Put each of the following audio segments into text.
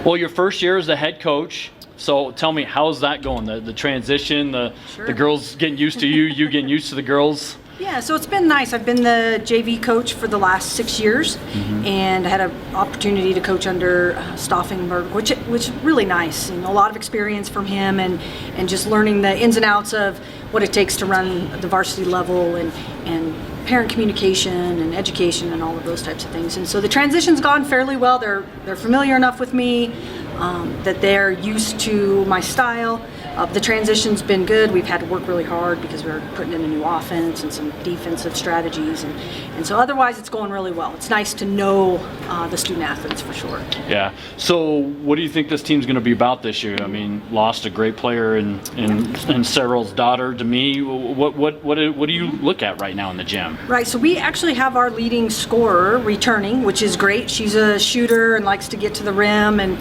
Well, your first year as the head coach. So tell me, how's that going? The transition, the girls getting used to you, you getting used to the girls? Yeah, so it's been nice. I've been the JV coach for the last 6 years, and I had an opportunity to coach under Stauffenberg, which is really nice. A lot of experience from him, and just learning the ins and outs of what it takes to run the varsity level, and parent communication and education and all of those types of things. And so the transition's gone fairly well. They're familiar enough with me that they're used to my style. The transition's been good. We've had to work really hard because we're putting in a new offense and some defensive strategies, and so otherwise it's going really well. It's nice to know the student athletes for sure. Yeah. So what do you think this team's going to be about this year? I mean, lost a great player in Cyril's daughter to me. What do you look at right now in the gym? Right. So we actually have our leading scorer returning, which is great. She's a shooter and likes to get to the rim and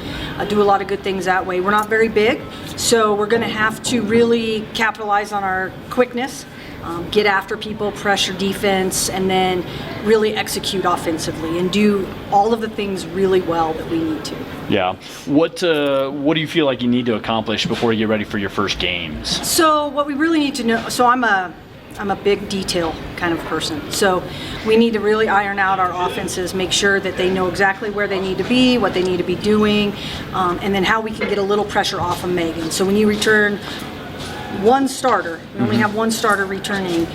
do a lot of good things that way. We're not very big, so we're going to have to really capitalize on our quickness, get after people, pressure defense, and then really execute offensively and do all of the things really well that we need to. Yeah. What do you feel like you need to accomplish before you get ready for your first games? So what we really need to know, so I'm a big detail kind of person. So we need to really iron out our offenses, make sure that they know exactly where they need to be, what they need to be doing, and then how we can get a little pressure off of Megan. So when you return one starter, we only have one starter returning,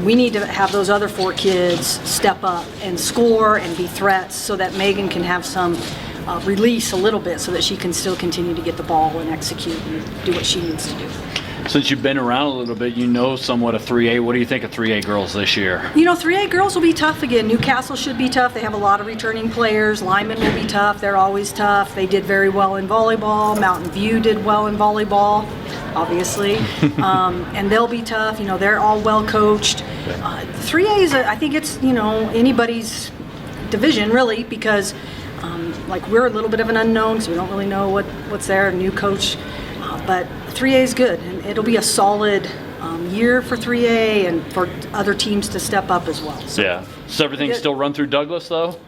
we need to have those other 4 kids step up and score and be threats so that Megan can have some release a little bit so that she can still continue to get the ball and execute and do what she needs to do. Since you've been around a little bit, you know somewhat of 3A. What do you think of 3A girls this year? 3A girls will be tough again. Newcastle should be tough. They have a lot of returning players. Lyman will be tough. They're always tough. They did very well in volleyball. Mountain View did well in volleyball, obviously. And they'll be tough. They're all well coached. 3A is, I think it's, anybody's division, really, because we're a little bit of an unknown, so we don't really know what's there, a new coach. But 3A is good, and it'll be a solid year for 3A and for other teams to step up as well. So, yeah. Does everything still run through Douglas, though?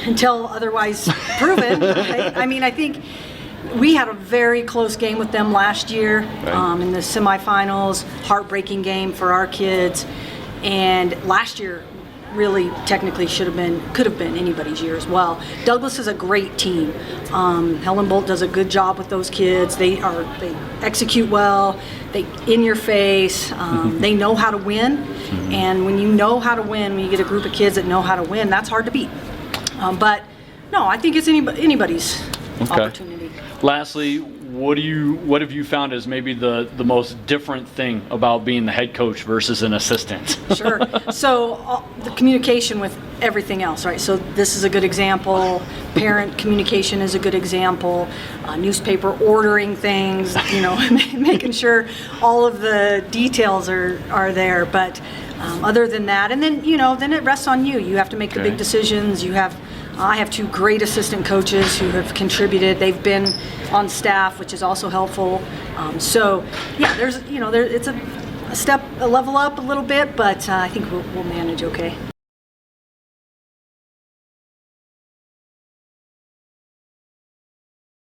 Until otherwise proven. Right? I mean, I think we had a very close game with them last year in the semifinals, heartbreaking game for our kids. And last year really technically could have been anybody's year as well. Douglas is a great team. Helen Bolt does a good job with those kids. They execute well. They in your face. They know how to win. And when you know how to win, when you get a group of kids that know how to win, that's hard to beat. But no, I think it's anybody's opportunity. Lastly, what have you found as maybe the most different thing about being the head coach versus an assistant? Sure. So the communication with everything else, right? So this is a good example. Parent communication is a good example. Newspaper ordering things, making sure all of the details are there. But other than that, and then then it rests on you. You have to make the big decisions. I have 2 great assistant coaches who have contributed. They've been on staff, which is also helpful. So yeah, there's it's a level up a little bit, but I think we'll manage okay.